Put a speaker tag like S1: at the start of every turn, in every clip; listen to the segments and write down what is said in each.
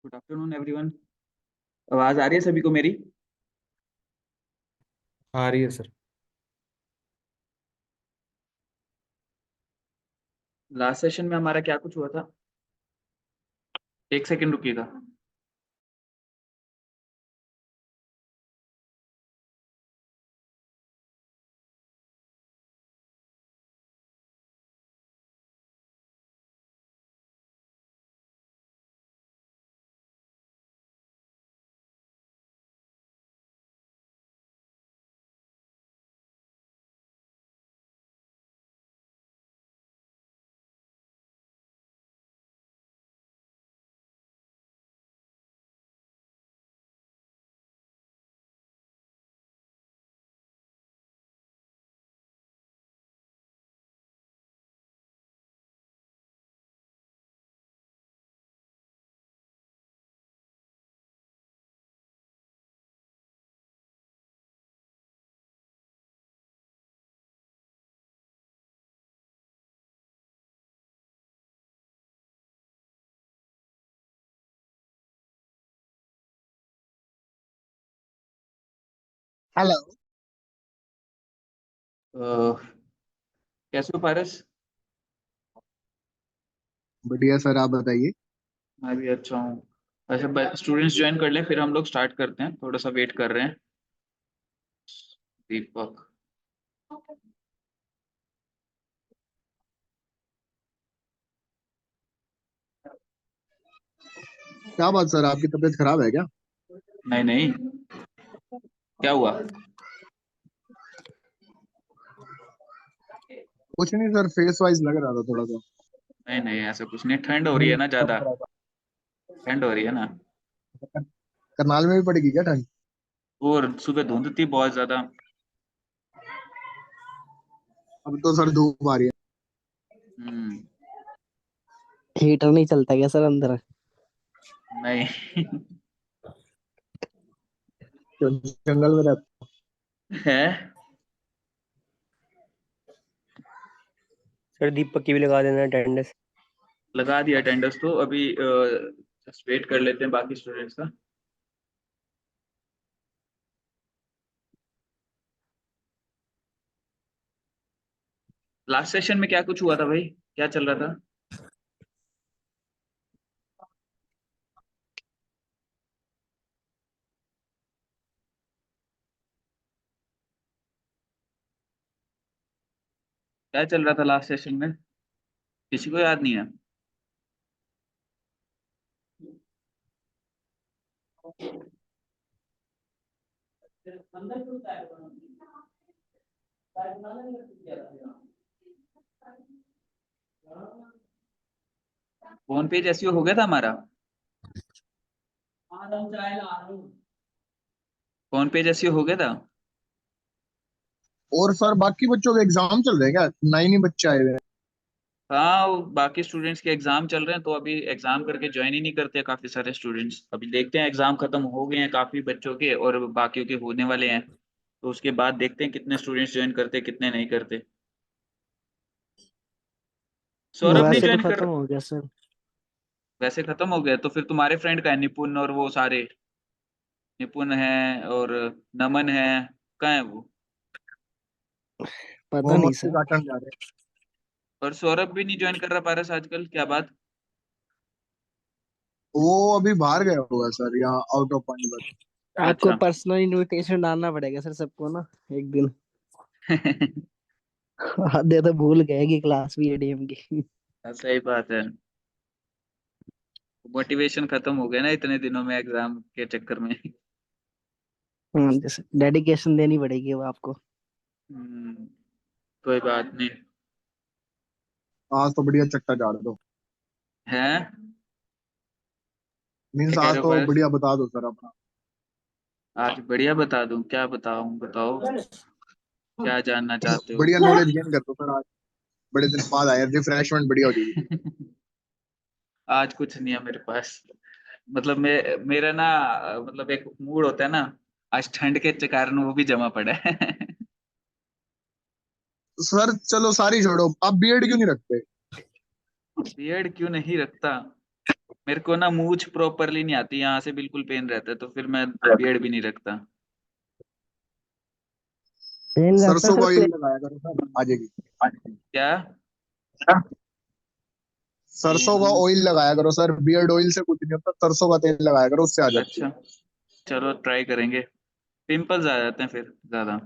S1: Good afternoon everyone. आवाज आ रही है सभी को मेरी?
S2: आ रही है सर।
S1: लास्ट सेशन में हमारा क्या कुछ हुआ था? एक सेकंड रुकिएगा।
S3: हेलो।
S1: अह, कैसे हो पारस?
S3: बढ़िया सर, आप बताइए।
S1: मैं भी अच्छा हूँ। अच्छा, स्टूडेंट्स ज्वाइन कर लें फिर हम लोग स्टार्ट करते हैं। थोड़ा सा वेट कर रहे हैं। दीपक।
S3: क्या बात सर, आपकी तबीयत खराब है क्या?
S1: नहीं नहीं, क्या हुआ?
S3: कुछ नहीं सर, फेस वाइज लग रहा था थोड़ा सा।
S1: नहीं नहीं, ऐसा कुछ नहीं। ठंड हो रही है ना ज्यादा। ठंड हो रही है ना।
S3: करनाल में भी पड़ेगी क्या ठंड?
S1: और सुबह धुंध थी बहुत ज्यादा।
S3: अब तो सर धूप आ रही है।
S1: हम्म।
S4: हीटर नहीं चलता क्या सर अंदर?
S1: नहीं।
S3: तो जंगल में रहता।
S1: है।
S4: सर दीपक की भी लगा देना अटेंडेंस।
S1: लगा दिया अटेंडेंस तो अभी। जस्ट वेट कर लेते हैं बाकी स्टूडेंट्स का। लास्ट सेशन में क्या कुछ हुआ था भाई? क्या चल रहा था? क्या चल रहा था लास्ट सेशन में? किसी को याद नहीं है? फोन पेज एसईओ हो गया था हमारा। फोन पेज एसईओ हो गया था।
S3: और सर बाकी बच्चों के एग्जाम चल रहे हैं क्या? 9 ही बच्चे आए हुए हैं।
S1: हाँ, वो बाकी स्टूडेंट्स के एग्जाम चल रहे हैं तो अभी एग्जाम करके ज्वाइन ही नहीं करते काफी सारे स्टूडेंट्स। अभी देखते हैं, एग्जाम खत्म हो गए हैं काफी बच्चों के और बाकियों के होने वाले हैं। तो उसके बाद देखते हैं कितने स्टूडेंट्स ज्वाइन करते कितने नहीं करते। सौरभ नहीं
S4: वैसे तो
S1: ज्वाइन कर।
S4: खत्म हो गया सर।
S1: वैसे खत्म हो गया तो फिर तुम्हारे फ्रेंड का है निपुण और वो सारे। निपुण है और नमन है। कहाँ है वो?
S4: पता
S3: वो
S4: नहीं
S3: मस्ती
S4: सर।
S3: काटने जा रहे हैं।
S1: और सौरभ भी नहीं ज्वाइन कर रहा पारस आजकल, क्या बात?
S3: वो अभी बाहर गया होगा सर, यहाँ आउट ऑफ पानीपत।
S4: आपको
S1: अच्छा।
S4: पर्सनल इनविटेशन डालना पड़ेगा सर सबको ना, एक दिन। आधे तो भूल गए कि क्लास भी है डीएम की।
S1: सही बात है। मोटिवेशन खत्म हो गया ना इतने दिनों में एग्जाम के चक्कर में।
S4: हाँ जैसे डेडिकेशन देनी पड़ेगी वो आपको।
S1: हम्म, कोई बात नहीं।
S3: आज तो बढ़िया चट्टा झाड़ दो।
S1: है। क्या
S3: मीन्स
S1: कह
S3: आज
S1: रहे हो
S3: तो
S1: पारस?
S3: बढ़िया बता दो सर अपना।
S1: आज बढ़िया बता दूं? क्या बताऊं, बताओ। क्या जानना चाहते हो?
S3: बढ़िया नॉलेज गेन कर दो सर आज। बड़े दिन बाद आए, रिफ्रेशमेंट बढ़िया हो जाएगी।
S1: आज कुछ नहीं है मेरे पास। मतलब मेरा ना, मतलब एक मूड होता है ना। आज ठंड के कारण वो भी जमा पड़ा है।
S3: सर चलो सारी छोड़ो, आप बीएड क्यों नहीं रखते?
S1: बीएड क्यों नहीं रखता? मेरे को ना मूछ प्रॉपरली नहीं आती, यहाँ से बिल्कुल पेन रहता है, तो फिर मैं बियर्ड भी नहीं रखता।
S4: पेन रहता है
S3: सरसों का
S4: सर
S3: ऑयल
S4: प्ले।
S3: लगाया करो सर, आ जाएगी।
S1: क्या?
S3: सरसों का ऑयल लगाया करो सर, बियर्ड ऑयल से कुछ नहीं होता, सरसों का तेल लगाया करो, उससे आ जाती है।
S1: अच्छा, चलो ट्राई करेंगे। पिंपल्स आ जाते हैं फिर ज्यादा।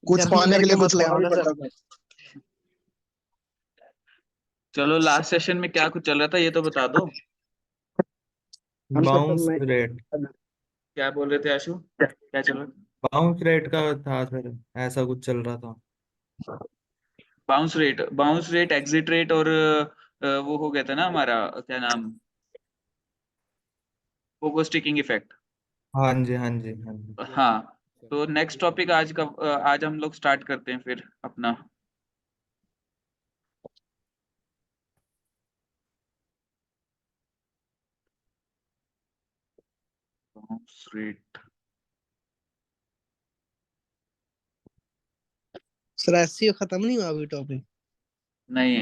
S3: कुछ
S4: गर्म
S3: पाने के
S4: करके
S3: लिए
S4: मत
S3: कुछ करना भी
S4: लगाओ ना
S3: पड़ता
S4: सर।
S3: है सर।
S1: चलो लास्ट सेशन में क्या कुछ चल रहा था ये तो बता दो।
S4: हम सर
S2: बाउंस
S4: मैं
S2: रेट।
S1: क्या बोल रहे थे आशु, क्या चल रहा था?
S2: बाउंस रेट का था सर, ऐसा कुछ चल रहा था।
S1: बाउंस रेट एग्जिट रेट और वो हो गया था ना हमारा, क्या नाम, पोगो स्टिकिंग इफेक्ट।
S2: हाँ जी, हाँ जी, हाँ जी।
S1: हाँ, तो नेक्स्ट टॉपिक आज का, आज हम लोग स्टार्ट करते हैं फिर अपना। Bounce rate.
S4: सर एससीओ खत्म नहीं हुआ अभी टॉपिक।
S1: नहीं,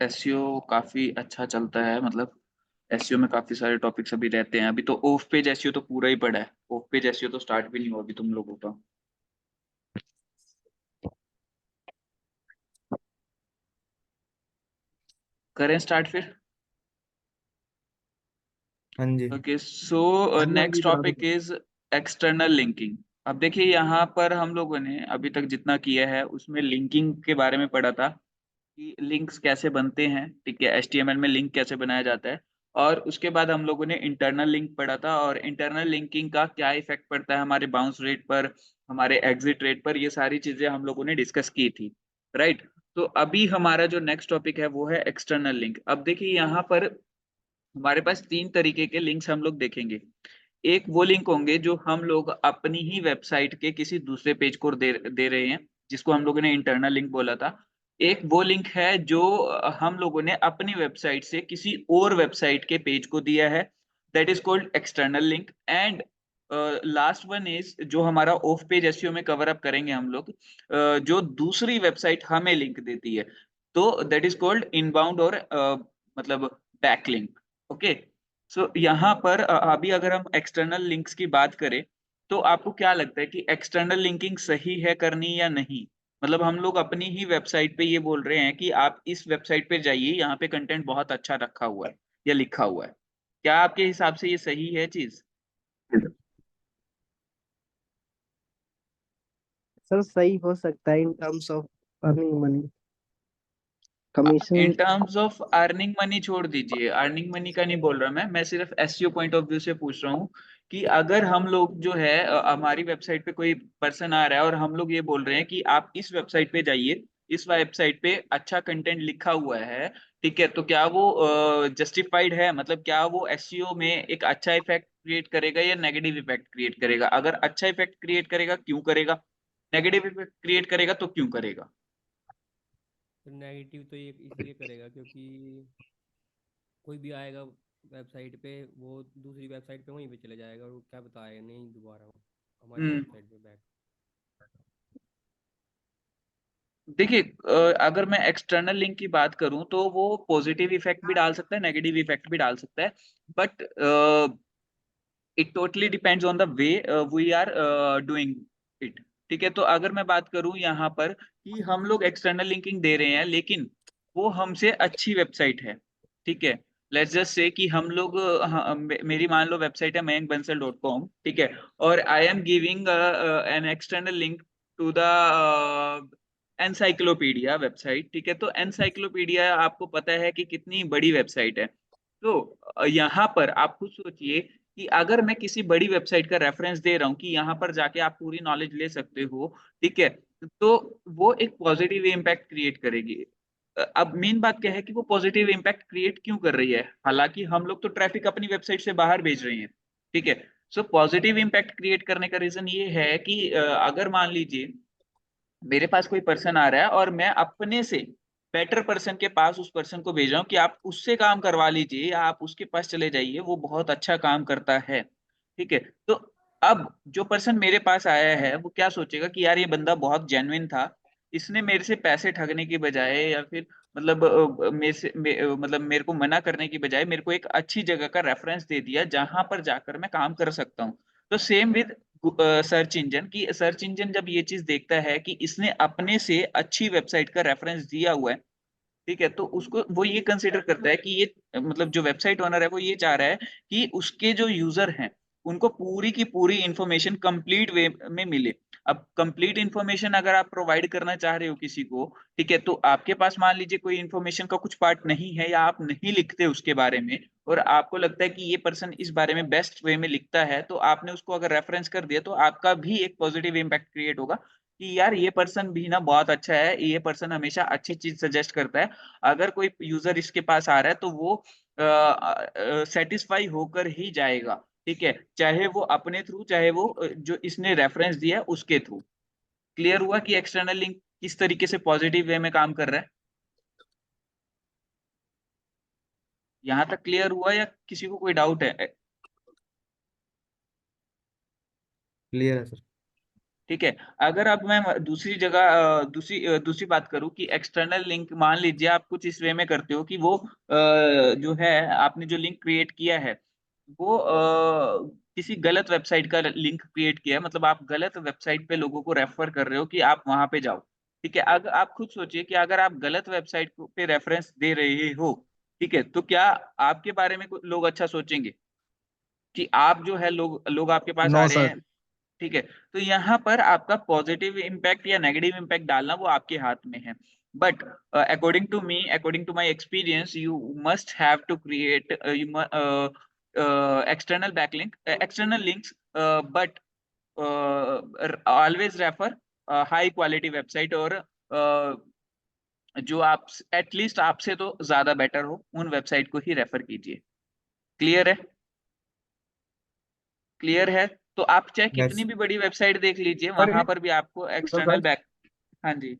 S1: एसईओ काफी अच्छा चलता है, मतलब एसईओ में काफी सारे टॉपिक्स अभी रहते हैं। अभी तो ऑफ पेज एसईओ तो पूरा ही पड़ा है, ऑफ पेज एसईओ तो स्टार्ट भी नहीं हुआ अभी तुम लोगों का। करें स्टार्ट फिर।
S2: हाँ जी।
S1: ओके, सो
S3: हाँ जी, हाँ जी,
S1: नेक्स्ट
S3: करा दो।
S1: Topic is external linking. अब देखिए यहाँ पर हम लोगों ने अभी तक जितना किया है उसमें लिंकिंग के बारे में पढ़ा था कि लिंक्स कैसे बनते हैं, ठीक है, एचटीएमएल में लिंक कैसे बनाया जाता है। और उसके बाद हम लोगों ने इंटरनल लिंक पढ़ा था, और इंटरनल लिंकिंग का क्या इफेक्ट पड़ता है हमारे बाउंस रेट पर, हमारे एग्जिट रेट पर, ये सारी चीजें हम लोगों ने डिस्कस की थी, राइट। तो अभी हमारा जो नेक्स्ट टॉपिक है वो है एक्सटर्नल लिंक। अब देखिए यहाँ पर हमारे पास तीन तरीके के लिंक्स हम लोग देखेंगे। एक वो लिंक होंगे जो हम लोग अपनी ही वेबसाइट के किसी दूसरे पेज को दे रहे हैं, जिसको हम लोगों ने इंटरनल लिंक बोला था। एक वो लिंक है जो हम लोगों ने अपनी वेबसाइट से किसी और वेबसाइट के पेज को दिया है, that is called external link. And last one is जो हमारा ऑफ पेज एसईओ में कवर अप करेंगे हम लोग, जो दूसरी वेबसाइट हमें लिंक देती है, तो दैट इज कॉल्ड इनबाउंड और मतलब बैक लिंक। ओके, सो यहाँ पर अभी अगर हम एक्सटर्नल लिंक्स की बात करें, तो आपको क्या लगता है कि एक्सटर्नल लिंकिंग सही है करनी या नहीं? मतलब हम लोग अपनी ही वेबसाइट पे ये बोल रहे हैं कि आप इस वेबसाइट पे जाइए, यहाँ पे कंटेंट बहुत अच्छा रखा हुआ है या लिखा हुआ है, क्या आपके हिसाब से ये सही है चीज?
S4: सर सही हो सकता है in terms of earning money, commission.
S1: In terms of earning money छोड़ दीजिए, अर्निंग मनी का नहीं बोल रहा मैं सिर्फ एसईओ पॉइंट ऑफ व्यू से पूछ रहा हूँ कि अगर हम लोग जो है हमारी वेबसाइट पे कोई पर्सन आ रहा है और हम लोग ये बोल रहे हैं कि आप इस वेबसाइट पे जाइए, इस वेबसाइट पे अच्छा कंटेंट लिखा हुआ है, ठीक है, तो क्या वो जस्टिफाइड है? मतलब क्या वो एसईओ में एक अच्छा इफेक्ट क्रिएट करेगा या नेगेटिव इफेक्ट क्रिएट करेगा? अगर अच्छा इफेक्ट क्रिएट करेगा क्यों करेगा, नेगेटिव इफेक्ट क्रिएट करेगा तो क्यों करेगा?
S5: तो नेगेटिव तो ये इसलिए करेगा क्योंकि कोई भी आएगा वेबसाइट पे, वो दूसरी वेबसाइट पे वहीं पे चले जाएगा और वो क्या बताएगा नहीं दोबारा वो हमारी
S1: हम्म,
S5: वेबसाइट पे बैक।
S1: देखिए अगर मैं एक्सटर्नल लिंक की बात करूं तो वो पॉजिटिव इफेक्ट भी डाल सकता है, नेगेटिव इफेक्ट भी डाल सकता है, but it totally depends on the way we are doing it. ठीक है, तो अगर मैं बात करूं यहाँ पर कि हम लोग एक्सटर्नल लिंकिंग दे रहे हैं लेकिन वो हमसे अच्छी वेबसाइट है, ठीक है, लेट्स जस्ट से कि हम लोग मेरी मान लो वेबसाइट है mayankbansal.com, ठीक है, और I am giving an external link to the encyclopedia website, ठीक है, तो एनसाइक्लोपीडिया आपको पता है कि कितनी बड़ी वेबसाइट है। तो यहाँ पर आप खुद सोचिए कि अगर मैं किसी बड़ी वेबसाइट का रेफरेंस दे रहा हूँ कि यहाँ पर जाके आप पूरी नॉलेज ले सकते हो, ठीक है, तो वो एक पॉजिटिव इम्पैक्ट क्रिएट करेगी। अब मेन बात क्या है कि वो पॉजिटिव इम्पैक्ट क्रिएट क्यों कर रही है, हालांकि हम लोग तो ट्रैफिक अपनी वेबसाइट से बाहर भेज रहे हैं, ठीक है। सो पॉजिटिव इम्पैक्ट क्रिएट करने का रीजन ये है कि अगर मान लीजिए मेरे पास कोई पर्सन आ रहा है और मैं अपने से बेटर पर्सन के पास उस पर्सन को भेज रहा हूँ कि आप उससे काम करवा लीजिए या आप उसके पास चले जाइए, वो बहुत अच्छा काम करता है, ठीक है। तो अब जो पर्सन मेरे पास आया है वो क्या सोचेगा कि यार ये बंदा बहुत जेन्युइन था, इसने मेरे से पैसे ठगने की बजाय या फिर मतलब मतलब मेरे को मना करने की बजाय मेरे को एक अच्छी जगह का रेफरेंस दे दिया जहां पर जाकर मैं काम कर सकता हूँ। तो सेम विद सर्च इंजन, की सर्च इंजन जब ये चीज देखता है कि इसने अपने से अच्छी वेबसाइट का रेफरेंस दिया हुआ है, ठीक है, तो उसको वो ये कंसिडर करता है कि ये मतलब जो वेबसाइट ओनर है वो ये चाह रहा है कि उसके जो यूजर हैं उनको पूरी की पूरी इंफॉर्मेशन कंप्लीट वे में मिले। अब कंप्लीट इंफॉर्मेशन अगर आप प्रोवाइड करना चाह रहे हो किसी को, ठीक है, तो आपके पास मान लीजिए कोई इंफॉर्मेशन का कुछ पार्ट नहीं है या आप नहीं लिखते उसके बारे में, और आपको लगता है कि ये पर्सन इस बारे में बेस्ट वे में लिखता है, तो आपने उसको अगर रेफरेंस कर दिया तो आपका भी एक पॉजिटिव इम्पैक्ट क्रिएट होगा कि यार ये पर्सन भी ना बहुत अच्छा है, ये पर्सन हमेशा अच्छी चीज सजेस्ट करता है। अगर कोई यूजर इसके पास आ रहा है तो वो सेटिस्फाई होकर ही जाएगा, ठीक है, चाहे वो अपने थ्रू, चाहे वो जो इसने रेफरेंस दिया है उसके थ्रू। क्लियर हुआ कि एक्सटर्नल लिंक किस तरीके से पॉजिटिव वे में काम कर रहा है? यहां तक क्लियर हुआ या किसी को कोई डाउट है?
S2: क्लियर है सर।
S1: ठीक है। अगर अब मैं दूसरी जगह दूसरी बात करूं कि एक्सटर्नल लिंक, मान लीजिए आप कुछ इस वे में करते हो कि वो जो है आपने जो लिंक क्रिएट किया है वो किसी गलत वेबसाइट का लिंक क्रिएट किया है, मतलब आप गलत वेबसाइट पे लोगों को रेफर कर रहे हो कि आप वहां पे जाओ। ठीक है, अगर आप खुद सोचिए कि अगर आप गलत वेबसाइट पे रेफरेंस दे रहे हो, ठीक है, तो क्या आपके बारे में लोग अच्छा सोचेंगे कि आप जो है, लोग लोग आपके पास आ
S3: नो
S1: रहे
S3: सर।
S1: हैं? ठीक है, तो यहाँ पर आपका पॉजिटिव इम्पैक्ट या नेगेटिव इम्पैक्ट डालना वो आपके हाथ में है। But according to me, according to my experience, you must have to create external backlink, external links, but always refer high quality website, और जो आप एटलीस्ट आपसे तो ज्यादा बेटर हो उन वेबसाइट को ही रेफर कीजिए। क्लियर है? क्लियर है? तो आप चाहे कितनी
S2: यस।
S1: भी बड़ी वेबसाइट देख लीजिए,
S3: सर
S1: वहां पर भी आपको एक्सटर्नल
S3: सर
S1: बैक। हाँ जी।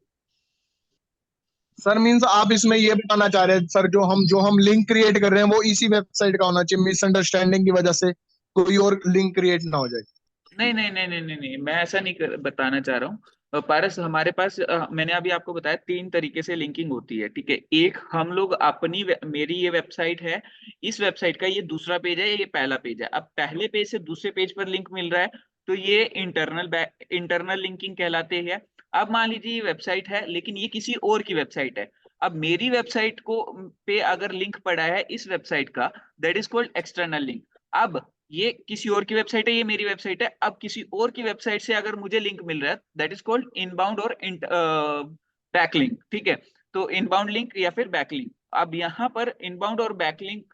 S3: सर मीन्स आप इसमें ये बताना चाह रहे हैं सर, जो हम लिंक क्रिएट कर रहे हैं वो इसी वेबसाइट का होना चाहिए, मिसअंडरस्टैंडिंग की वजह से कोई और लिंक क्रिएट ना हो जाए।
S1: नहीं नहीं नहीं नहीं नहीं नहीं, मैं ऐसा नहीं बताना चाह रहा हूँ। पारस, हमारे पास मैंने अभी आपको बताया 3 तरीके से लिंकिंग होती है, ठीक है। एक, हम लोग अपनी मेरी ये वेबसाइट है, इस वेबसाइट का ये दूसरा पेज है, ये पहला पेज है, अब पहले पेज से दूसरे पेज पर लिंक मिल रहा है, तो ये इंटरनल लिंकिंग कहलाते हैं। अब मान लीजिए ये वेबसाइट है लेकिन ये किसी और की वेबसाइट है, अब मेरी वेबसाइट को पे अगर लिंक पड़ा है इस वेबसाइट का, that is called external link. अब ये किसी और की वेबसाइट है, ये मेरी वेबसाइट है, अब किसी और की वेबसाइट से अगर मुझे लिंक मिल रहा है, दैट इज कॉल्ड इनबाउंड और बैकलिंक, ठीक है। तो इनबाउंड लिंक या फिर बैकलिंक। अब यहाँ पर इनबाउंड और बैकलिंक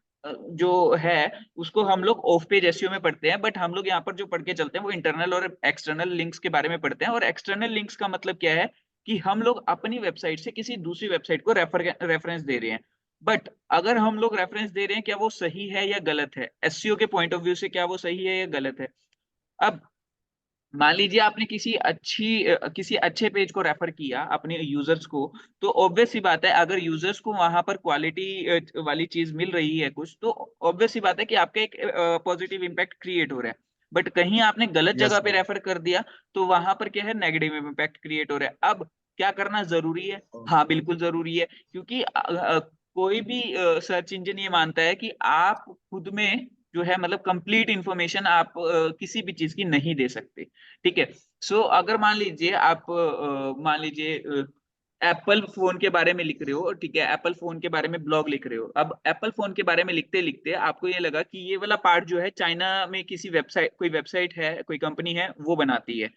S1: जो है उसको हम लोग ऑफ पेज एसईओ में पढ़ते हैं, बट हम लोग यहाँ पर जो पढ़ के चलते हैं वो इंटरनल और एक्सटर्नल लिंक्स के बारे में पढ़ते हैं। और एक्सटर्नल लिंक्स का मतलब क्या है कि हम लोग अपनी वेबसाइट से किसी दूसरी वेबसाइट को रेफरेंस दे रहे हैं। बट अगर हम लोग रेफरेंस दे रहे हैं, क्या वो सही है या गलत है, एसईओ के पॉइंट ऑफ व्यू से क्या वो सही है या गलत है? अब मान लीजिए आपने किसी अच्छे पेज को रेफर किया अपने यूजर्स को, तो ऑब्वियस सी बात है अगर यूजर्स को वहां पर क्वालिटी वाली चीज मिल रही है कुछ, तो ऑब्वियस सी बात है कि आपका एक पॉजिटिव इम्पैक्ट क्रिएट हो रहा है। बट कहीं आपने गलत
S3: यस
S1: जगह पे
S3: सर।
S1: रेफर कर दिया, तो वहां पर क्या है, नेगेटिव इम्पैक्ट क्रिएट हो रहा है। अब क्या करना जरूरी है? हाँ बिल्कुल जरूरी है, क्योंकि कोई भी सर्च इंजन ये मानता है कि आप खुद में जो है, मतलब कंप्लीट इंफॉर्मेशन आप किसी भी चीज की नहीं दे सकते, ठीक है। सो अगर मान लीजिए आप मान लीजिए एप्पल फोन के बारे में लिख रहे हो, ठीक है, एप्पल फोन के बारे में ब्लॉग लिख रहे हो, अब एप्पल फोन के बारे में लिखते लिखते आपको ये लगा कि ये वाला पार्ट जो है चाइना में किसी वेबसाइट, कोई वेबसाइट है, कोई कंपनी है वो बनाती है,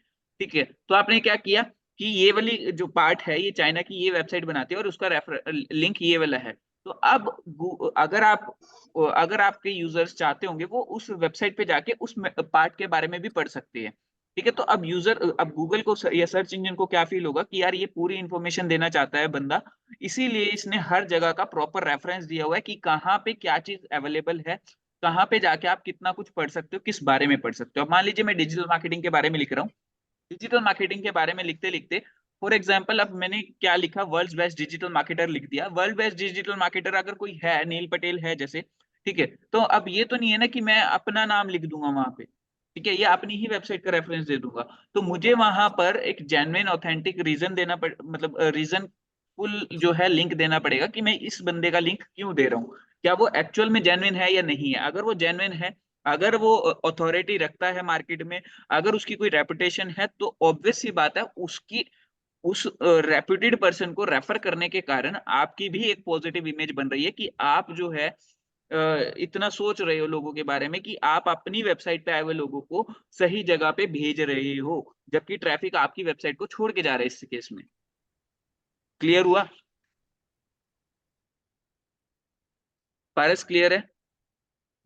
S1: ठीक है, तो आपने क्या किया कि ये वाली जो पार्ट है ये चाइना की ये वेबसाइट बनाती है और उसका रेफर लिंक ये वाला है। तो अब अगर आपके यूजर्स चाहते होंगे वो उस वेबसाइट पे जाके उस पार्ट के बारे में भी पढ़ सकते हैं, ठीक है। तो अब गूगल को या सर्च इंजन को क्या फील होगा कि यार ये पूरी इंफॉर्मेशन देना चाहता है बंदा, इसीलिए इसने हर जगह का प्रॉपर रेफरेंस दिया हुआ है कि कहाँ पे क्या चीज अवेलेबल है, कहाँ पे जाके आप कितना कुछ पढ़ सकते हो, किस बारे में पढ़ सकते हो। अब मान लीजिए मैं डिजिटल मार्केटिंग के बारे में लिख रहा हूँ, डिजिटल मार्केटिंग के बारे में लिखते लिखते फॉर एग्जाम्पल अब मैंने क्या लिखा, वर्ल्ड बेस्ट डिजिटल मार्केटर लिख दिया। वर्ल्ड बेस्ट डिजिटल मार्केटर अगर कोई है, नील पटेल है जैसे, ठीक है, तो अब ये तो नहीं है ना कि मैं अपना नाम लिख दूंगा वहां पे, ठीक है, या अपनी ही वेबसाइट का रेफरेंस दे दूंगा। तो मुझे वहां पर एक जेन्युइन ऑथेंटिक रीजन देना मतलब रीजन फुल जो है लिंक देना पड़ेगा कि मैं इस बंदे का लिंक क्यों दे रहा हूँ, क्या वो एक्चुअल में जेन्युइन है या नहीं है। अगर वो जेन्युइन है, अगर वो अथॉरिटी रखता है मार्केट में, अगर उसकी कोई रेपुटेशन है, तो ऑब्वियस सी बात है उसकी उस रेप्यूटेड पर्सन को रेफर करने के कारण आपकी भी एक पॉजिटिव इमेज बन रही है कि आप जो है इतना सोच रहे हो लोगों के बारे में कि आप अपनी वेबसाइट पे आए हुए लोगों को सही जगह पे भेज रहे हो, जबकि ट्रैफिक आपकी वेबसाइट को छोड़ के जा रहा है इस केस में। क्लियर हुआ पारस? क्लियर है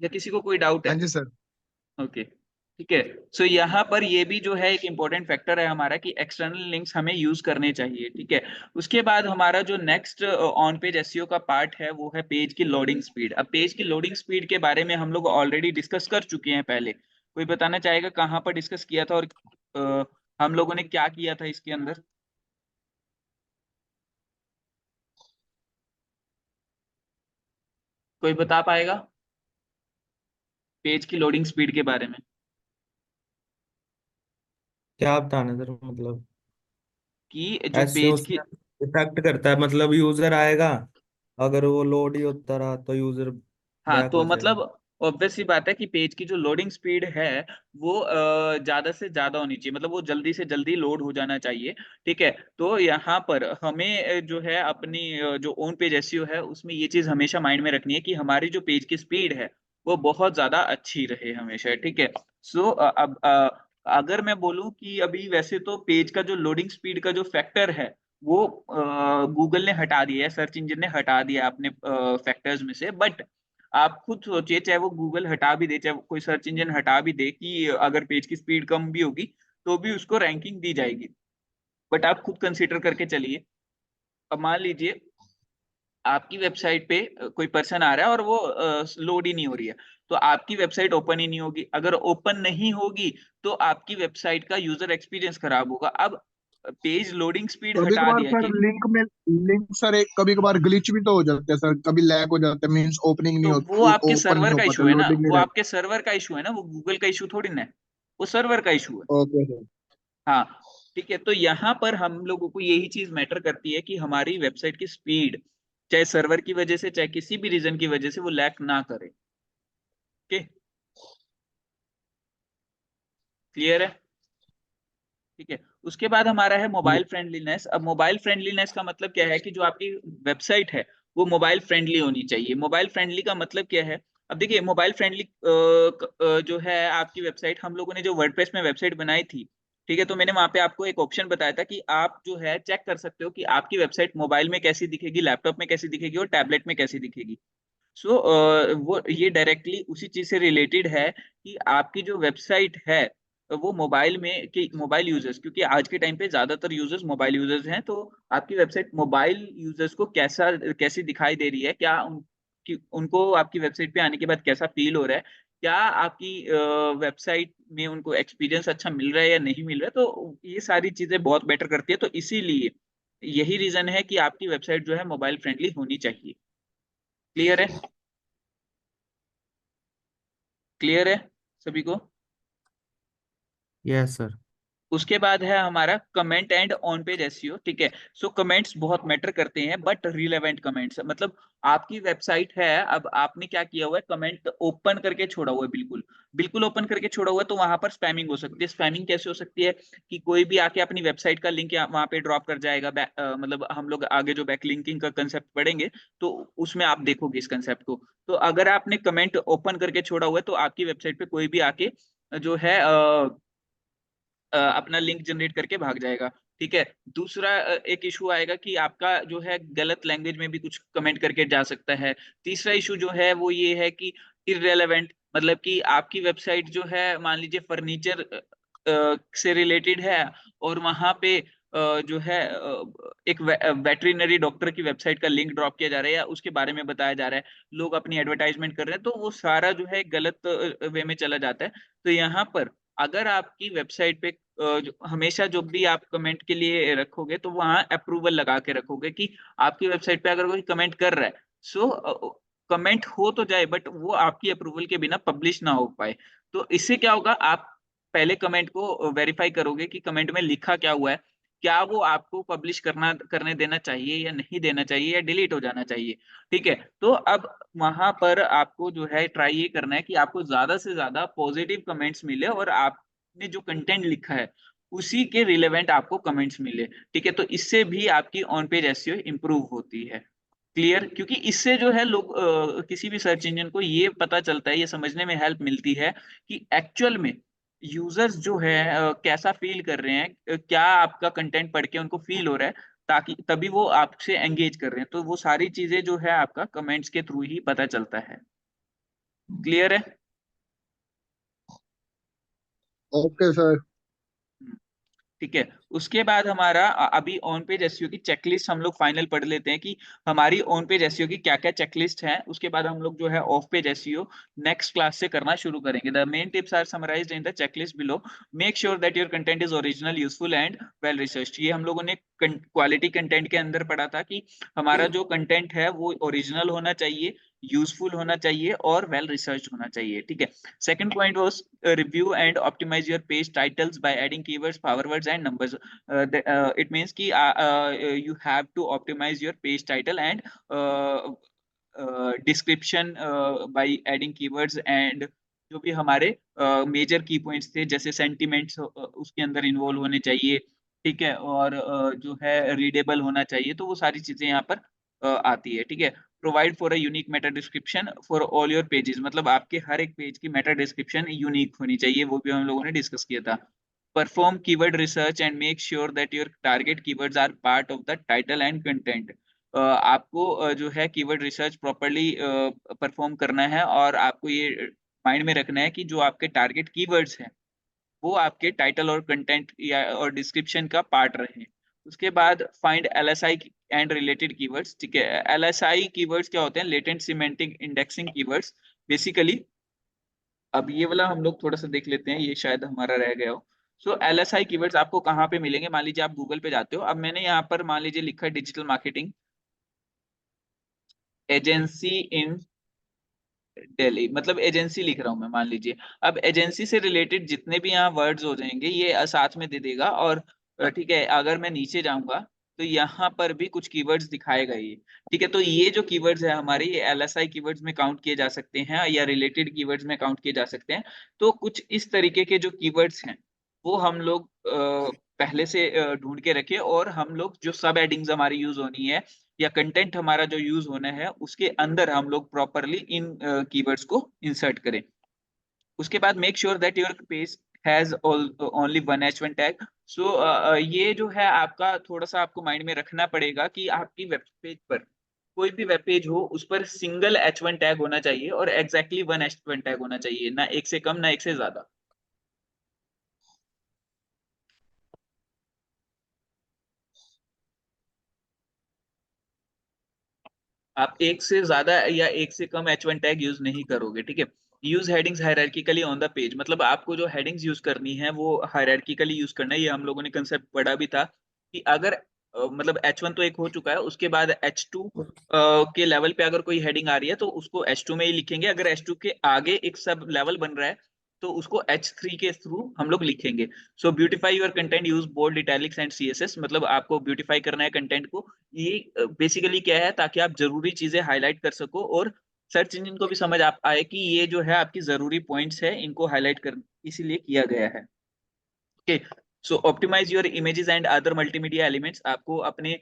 S1: या किसी को कोई डाउट
S3: हाँ
S1: है?
S3: जी सर।
S1: ओके, ठीक है। सो यहाँ पर ये भी जो है एक इंपॉर्टेंट फैक्टर है हमारा कि एक्सटर्नल लिंक्स हमें यूज करने चाहिए, ठीक है। उसके बाद हमारा जो नेक्स्ट ऑन पेज एसईओ का पार्ट है वो है पेज की लोडिंग स्पीड। अब पेज की लोडिंग स्पीड के बारे में हम लोग ऑलरेडी डिस्कस कर चुके हैं पहले। कोई बताना चाहेगा कहाँ पर डिस्कस किया था और हम लोगों ने क्या किया था इसके अंदर? कोई बता पाएगा पेज की लोडिंग स्पीड के बारे में?
S2: क्या बताना सर, मतलब
S1: कि जो
S2: ऐसे
S1: पेज की,
S2: उसमें इफेक्ट करता है, मतलब यूजर आएगा, अगर वो लोड ही होता रहा तो यूजर
S1: हाँ
S2: बैक
S1: तो
S2: हो
S1: मतलब
S2: जाएगा।
S1: ऑब्वियस सी बात है कि पेज की जो लोडिंग स्पीड है वो ज्यादा से ज्यादा होनी चाहिए, मतलब वो जल्दी से जल्दी लोड हो जाना चाहिए, ठीक है। तो यहाँ पर हमें जो है अपनी जो ओन पेज एसईओ है उसमें ये चीज हमेशा माइंड में रखनी है कि हमारी जो पेज की स्पीड है वो बहुत ज्यादा अच्छी रहे हमेशा, ठीक है। सो अब अगर मैं बोलूँ कि अभी वैसे तो पेज का जो लोडिंग स्पीड का जो फैक्टर है वो गूगल ने हटा दिया है, सर्च इंजन ने हटा दिया अपने फैक्टर्स में से। बट आप खुद सोचिए, चाहे वो गूगल हटा भी दे, चाहे वो कोई सर्च इंजन हटा भी दे, कि अगर पेज की स्पीड कम भी होगी तो भी उसको रैंकिंग दी जाएगी। बट आप खुद कंसीडर करके चलिए, अब मान लीजिए आपकी वेबसाइट पे कोई पर्सन आ रहा है और वो लोड ही नहीं हो रही है, तो आपकी वेबसाइट ओपन ही नहीं होगी। अगर ओपन नहीं होगी तो आपकी वेबसाइट का यूजर एक्सपीरियंस खराब होगा। अब पेज लोडिंग स्पीड
S3: कभी
S1: हटा
S3: कभार
S1: दिया
S3: सर
S1: कि,
S3: लिंक सर एक कभी कभार ग्लिच भी तो हो जाते हैं सर, कभी लैग हो जाता है, मींस ओपनिंग नहीं
S1: तो
S3: हो,
S1: वो आपके
S3: ओपन नहीं
S1: सर्वर
S3: हो
S1: का
S3: पाता,
S1: इशू है ना,
S3: लोडिंग नहीं
S1: वो
S3: रहता।
S1: आपके सर्वर का इशू है ना, वो गूगल का इशू थोड़ी ना है, वो सर्वर का इशू है।
S3: Okay sir.
S1: हाँ, ठीक है। तो यहाँ पर हम लोगों को यही चीज मैटर करती है कि हमारी वेबसाइट की स्पीड चाहे सर्वर की वजह से चाहे किसी भी रीजन की वजह से वो लैग ना करे। ओके, क्लियर है? ठीक है। उसके बाद हमारा है मोबाइल फ्रेंडलीनेस। अब मोबाइल फ्रेंडलीनेस का मतलब क्या है कि जो आपकी वेबसाइट है वो मोबाइल फ्रेंडली होनी चाहिए। मोबाइल फ्रेंडली का मतलब क्या है? अब देखिए मोबाइल फ्रेंडली जो है आपकी वेबसाइट, हम लोगों ने जो वर्डप्रेस में वेबसाइट बनाई थी, ठीक है, तो मैंने वहां पे आपको एक ऑप्शन बताया था कि आप जो है चेक कर सकते हो कि आपकी वेबसाइट मोबाइल में कैसी दिखेगी, लैपटॉप में कैसी दिखेगी और टैबलेट में कैसी दिखेगी। सो वो ये डायरेक्टली उसी चीज से रिलेटेड है कि आपकी जो वेबसाइट है वो मोबाइल में, कि मोबाइल यूजर्स, क्योंकि आज के टाइम पे ज्यादातर यूजर्स मोबाइल यूजर्स हैं, तो आपकी वेबसाइट मोबाइल यूजर्स को कैसी दिखाई दे रही है, क्या उनको आपकी वेबसाइट पे आने के बाद कैसा फील हो रहा है, क्या आपकी वेबसाइट में उनको एक्सपीरियंस अच्छा मिल रहा है या नहीं मिल रहा है, तो ये सारी चीजें बहुत बेटर करती है। तो इसीलिए यही रीजन है कि आपकी वेबसाइट जो है मोबाइल फ्रेंडली होनी चाहिए। क्लियर है? क्लियर है सभी को?
S2: Yes sir.
S1: उसके बाद है हमारा comment and on page SEO, ठीक है। सो कमेंट्स बहुत मैटर करते हैं, बट रिलेवेंट कमेंट्स, मतलब आपकी वेबसाइट है, अब आपने क्या किया हुआ है, कमेंट ओपन करके छोड़ा हुआ है, बिल्कुल बिल्कुल ओपन करके छोड़ा हुआ है, तो वहां पर स्पैमिंग हो सकती है। स्पैमिंग कैसे हो सकती है? कि कोई भी आके अपनी वेबसाइट का लिंक वहां पे ड्रॉप कर जाएगा। मतलब हम लोग आगे जो बैक लिंकिंग का कंसेप्ट पढ़ेंगे तो उसमें आप देखोगे इस कंसेप्ट को। तो अगर आपने कमेंट ओपन करके छोड़ा हुआ है तो आपकी वेबसाइट पे कोई भी आके जो है अपना लिंक जनरेट करके भाग जाएगा, ठीक है। दूसरा एक इशू आएगा कि आपका जो है गलत लैंग्वेज में भी कुछ कमेंट करके जा सकता है। तीसरा इशू जो है वो ये है कि इररेलेवेंट, मतलब कि आपकी वेबसाइट जो है मान लीजिए फर्नीचर से रिलेटेड है और वहां पे जो है एक वेटरिनरी डॉक्टर की वेबसाइट का लिंक ड्रॉप किया जा रहा है या उसके बारे में बताया जा रहा है, लोग अपनी एडवर्टाइजमेंट कर रहे हैं, तो वो सारा जो है गलत वे में चला जाता है। तो यहाँ पर अगर आपकी वेबसाइट पे हमेशा जो भी आप कमेंट के लिए रखोगे तो वहां अप्रूवल लगा के रखोगे कि आपकी वेबसाइट पे अगर कोई कमेंट कर रहा है, सो कमेंट हो तो जाए बट वो आपकी अप्रूवल के बिना पब्लिश ना हो पाए। तो इससे क्या होगा, आप पहले कमेंट को वेरीफाई करोगे कि कमेंट में लिखा क्या हुआ है, क्या वो आपको पब्लिश करने देना चाहिए या नहीं देना चाहिए, या डिलीट हो जाना चाहिए। ठीक है, तो अब वहां पर आपको जो है ट्राई ये करना है कि आपको ज्यादा से ज्यादा पॉजिटिव कमेंट्स मिले और आपने जो कंटेंट लिखा है उसी के रिलेवेंट आपको कमेंट्स मिले। ठीक है, तो इससे भी आपकी ऑन पेज एसईओ इंप्रूव होती है। क्लियर? क्योंकि इससे जो है लोग किसी भी सर्च इंजन को ये पता चलता है, ये समझने में हेल्प मिलती है कि एक्चुअल में यूजर्स जो है कैसा फील कर रहे हैं, क्या आपका कंटेंट पढ़ के उनको फील हो रहा है, ताकि तभी वो आपसे एंगेज कर रहे हैं। तो वो सारी चीजें जो है आपका कमेंट्स के थ्रू ही पता चलता है। क्लियर है?
S3: Okay sir.
S1: ठीक है, उसके बाद हमारा अभी ऑन पेज एसईओ की चेकलिस्ट हम लोग फाइनल पढ़ लेते हैं कि हमारी ऑन पेज एसईओ की क्या क्या चेकलिस्ट है। उसके बाद हम लोग जो है off page SEO next class से करना शुरू करेंगे। The main tips are summarized in the checklist below. Make sure that your content is original, useful and well researched. ये हम लोगों ने क्वालिटी कंटेंट के अंदर पढ़ा था कि हमारा जो कंटेंट है वो ओरिजिनल होना चाहिए, यूजफुल होना चाहिए और वेल रिसर्च होना चाहिए। ठीक है, second point was review and optimize your page titles by adding keywords, power words and numbers. It means कि you have to optimize your page title and uh, description by adding keywords and जो भी हमारे major की points थे जैसे sentiments उसके अंदर involve होने चाहिए। ठीक है, और जो है रीडेबल होना चाहिए। तो वो सारी चीजें यहाँ पर आती है। ठीक है, provide for a unique Meta description for all your pages. मतलब आपके हर एक पेज की मेटा डिस्क्रिप्शन यूनिक होनी चाहिए, वो भी हम लोगों ने डिस्कस किया था। Perform keyword research and make sure that your target keywords are part of the title and content. आपको जो है कीवर्ड रिसर्च प्रॉपरली परफॉर्म करना है और आपको ये माइंड में रखना है कि जो आपके टारगेट कीवर्ड्स हैं वो आपके टाइटल और कंटेंट या और डिस्क्रिप्शन का पार्ट रहे। उसके बाद find LSI and related keywords. ठीक है, एलएसआई कीवर्ड्स क्या होते हैं? Latent semantic indexing keywords. Basically अब ये वाला हम लोग थोड़ा सा देख लेते हैं, ये शायद हमारा रह गया हो। सो एलएसआई कीवर्ड्स आपको कहाँ पे मिलेंगे? मान लीजिए आप गूगल पे जाते हो। अब मैंने यहाँ पर मान लीजिए लिखा है डिजिटल मार्केटिंग एजेंसी इन दिल्ली, मतलब एजेंसी लिख रहा हूं मैं मान लीजिए। अब एजेंसी से रिलेटेड जितने भी यहाँ वर्ड्स हो जाएंगे ये साथ में दे देगा। और ठीक है, अगर मैं नीचे जाऊंगा तो यहाँ पर भी कुछ कीवर्ड्स दिखाएगा ये। ठीक है, तो ये जो कीवर्ड्स है हमारे, ये एलएसआई कीवर्ड्स में काउंट किए जा सकते हैं या रिलेटेड कीवर्ड्स में काउंट किए जा सकते हैं। तो कुछ इस तरीके के जो कीवर्ड्स हैं वो हम लोग पहले से ढूंढ के रखें, और हम लोग जो सब हेडिंग्स हमारी यूज होनी है या कंटेंट हमारा जो यूज होना है उसके अंदर हम लोग प्रॉपरली इन कीवर्ड्स को इंसर्ट करें। उसके बाद make sure that your page has only one H1 tag. So ये जो है आपका थोड़ा सा आपको माइंड में रखना पड़ेगा कि आपकी वेब पेज पर, कोई भी वेब पेज हो, उस पर सिंगल H1 टैग होना चाहिए और एग्जैक्टली वन H1 टैग होना चाहिए, ना एक से कम ना एक से ज्यादा। आप एक से ज्यादा या एक से कम H1 टैग यूज नहीं करोगे। ठीक है, use headings hierarchically on the page. मतलब आपको जो हेडिंग्स यूज करनी है वो हायरार्किकली यूज करना है। ये हम लोगों ने कंसेप्ट पढ़ा भी था कि अगर मतलब H1 तो एक हो चुका है, उसके बाद H2 के लेवल पे अगर कोई हेडिंग आ रही है तो उसको H2 में ही लिखेंगे। अगर H2 के आगे एक सब लेवल बन रहा है तो उसको H3 के थ्रू हम लोग लिखेंगे। So beautify your content, use bold, italics and CSS। मतलब आपको ब्यूटीफाई करना है कंटेंट को। ये बेसिकली क्या है, ताकि आप जरूरी चीजें हाईलाइट कर सको और सर्च इंजन को भी समझ आप आए कि ये जो है आपकी जरूरी पॉइंट्स है, इनको हाईलाइट कर इसीलिए किया गया है। Okay, so optimize your images and other multimedia elements. आपको अपने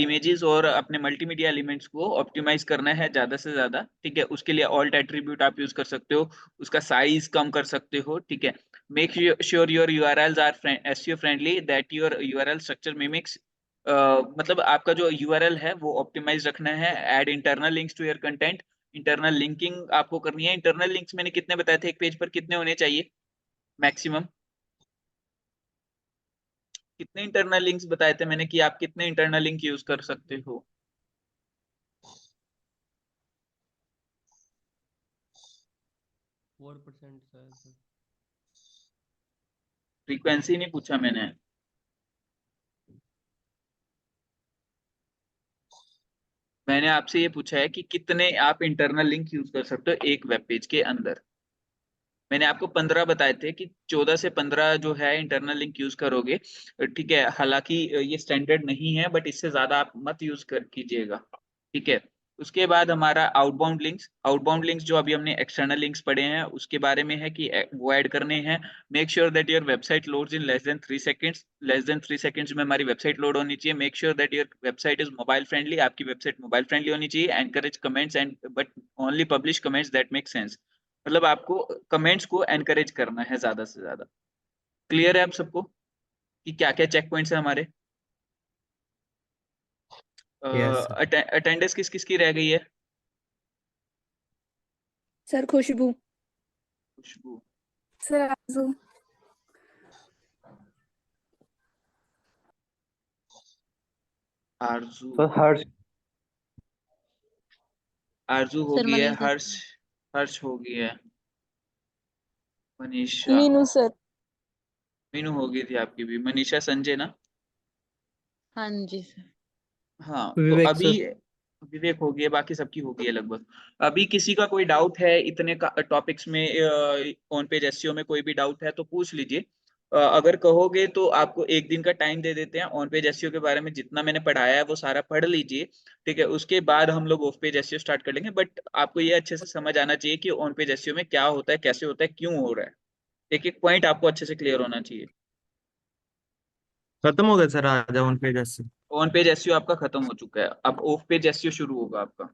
S1: इमेजेस और अपने मल्टीमीडिया एलिमेंट्स को ऑप्टिमाइज करना है ज्यादा से ज्यादा। ठीक है, उसके लिए ऑल्ट एट्रीब्यूट आप यूज कर सकते हो, उसका साइज कम कर सकते हो। ठीक है, make sure your URLs are SEO friendly, that your URL structure mimics. मतलब आपका जो यूआरएल है वो ऑप्टिमाइज रखना है। Add internal links to your content. Internal linking आपको करनी है। इंटरनल लिंक्स मैंने कितने बताए थे एक पेज पर, कितने होने चाहिए मैक्सिमम? कितने इंटरनल लिंक्स बताए थे मैंने कि आप कितने इंटरनल लिंक यूज कर सकते हो?
S5: 4% शायद सर।
S1: फ्रीक्वेंसी नहीं पूछा मैंने, मैंने आपसे ये पूछा है कि कितने आप इंटरनल लिंक यूज कर सकते हो एक वेब पेज के अंदर। मैंने आपको 15 बताए थे कि 14 से 15 जो है इंटरनल लिंक यूज करोगे, ठीक है। हालांकि ये स्टैंडर्ड नहीं है, बट इससे ज्यादा आप मत यूज कर कीजिएगा, ठीक है। उसके बाद हमारा आउटबाउंड लिंक्स जो अभी हमने एक्सटर्नल लिंक्स पढ़े हैं उसके बारे में है कि वो ऐड करने हैं। Make sure that your website loads in less than 3 seconds में हमारी वेबसाइट लोड होनी चाहिए। Make sure that your website is mobile friendly, आपकी वेबसाइट मोबाइल फ्रेंडली होनी चाहिए। Encourage comments and but only publish comments that make sense. मतलब आपको comments को एनकरेज करना है ज्यादा से ज्यादा। क्लियर है आप सबको कि क्या क्या चेक पॉइंट्स है हमारे?
S2: यस।
S1: अटेंडेंस किस किस की रह गई है?
S6: सर खुशबू।
S1: खुशबू,
S6: सर आरजू।
S1: आरजू,
S7: सर हर्ष।
S1: आरजू हो
S6: सर
S1: गई है।
S6: मनीषा।
S1: हर्ष, हर्ष हो गई है। मनीषा,
S6: मीनू सर।
S1: मीनू हो गई थी आपकी भी। मनीषा, संजय ना?
S6: हाँ जी सर।
S1: हाँ, तो
S2: विवेक
S1: अभी
S2: सर।
S1: विवेक हो गई है, बाकी सबकी हो गई है लगभग। अभी किसी का कोई डाउट है इतने का टॉपिक्स में, ऑन पेज एसईओ में कोई भी डाउट है तो पूछ लीजिए। अगर कहोगे तो आपको एक दिन का टाइम दे देते हैं। ऑन पेज एसईओ के बारे में जितना मैंने पढ़ाया है वो सारा पढ़ लीजिए, ठीक है। उसके बाद हम लोग ऑफ पेज एसईओ स्टार्ट कर लेंगे। बट आपको ये अच्छे से समझ आना चाहिए कि ऑन पेज एसईओ में क्या होता है, कैसे होता है, क्यों हो रहा है। एक एक पॉइंट आपको अच्छे से क्लियर होना चाहिए।
S2: खत्म हो गया सर आज ऑन पेज से?
S1: ऑन पेज एसईओ आपका खत्म हो चुका है, अब ऑफ पेज एसईओ शुरू होगा आपका।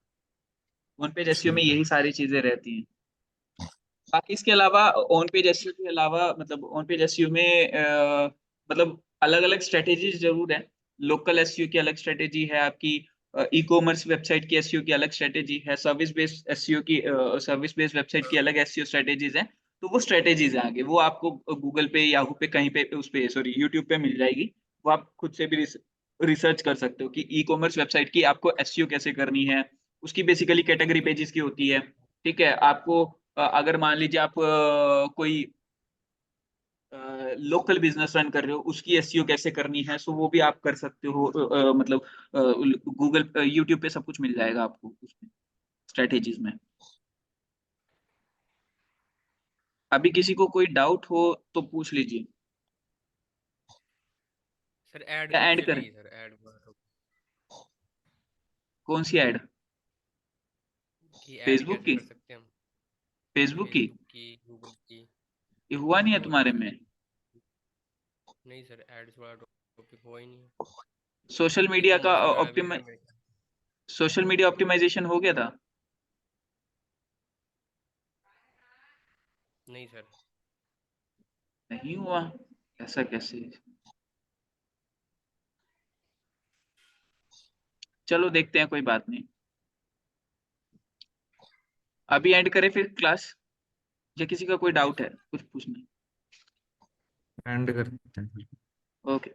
S1: ऑन पेज एसईओ में
S2: ठीक है।
S1: यही सारी चीजें रहती हैं। बाकी इसके अलावा ऑन पेज एसईओ के अलावा मतलब ऑन पेज एसईओ में मतलब अलग अलग स्ट्रेटेजीज जरूर है। लोकल एसईओ की अलग स्ट्रेटेजी है आपकी। ई कॉमर्स वेबसाइट की एसईओ की अलग स्ट्रेटेजी है। सर्विस बेस्ड एसईओ की, सर्विस बेस्ड वेबसाइट की अलग एसईओ स्ट्रेटेजीज हैं। तो वो स्ट्रेटेजीज हैं आगे, वो आपको गूगल पे, याहू पे, कहीं पे उस पे, सॉरी, यूट्यूब पे मिल जाएगी। वो आप खुद से भी रिसर्च कर सकते हो कि ई कॉमर्स वेबसाइट की आपको एसईओ कैसे करनी है। उसकी बेसिकली कैटेगरी पेजेस की होती है, ठीक है। आपको अगर मान लीजिए आप कोई लोकल बिजनेस रन कर रहे हो, उसकी एसईओ कैसे करनी है, सो वो भी आप कर सकते हो। मतलब गूगल, यूट्यूब पे सब कुछ मिल जाएगा आपको उसमें, स्ट्रेटेजीज में। अभी किसी को कोई डाउट हो तो पूछ लीजिए।
S5: सर ऐड
S1: क्या
S5: नहीं
S1: ऐड
S5: चल
S1: करें?
S5: रही सर, ऐड
S1: कौन सी ऐड?
S5: की ऐड
S1: फेसबुक
S5: कैसे
S1: की?
S5: कर सकते हैं हम?
S1: फेसबुक की?
S5: फेसबुक की, गूगल की।
S1: ये हुआ नहीं है
S5: और
S1: तुम्हारे में?
S5: नहीं सर, एड्स वाला टॉपिक हुआ ही नहीं है।
S1: सोशल
S5: ई
S1: मीडिया का
S5: कॉमर्स वगैरह भी है मेरे ख्याल।
S1: सोशल मीडिया ऑप्टिमाइजेशन हो गया था?
S5: नहीं सर।
S1: नहीं हुआ? ऐसा कैसे? चलो देखते हैं, कोई बात नहीं। अभी एंड करें फिर क्लास, या किसी का कोई
S5: ओके
S1: डाउट है
S5: सर।
S1: कुछ पूछना?
S2: एंड करते हैं।
S1: ओके।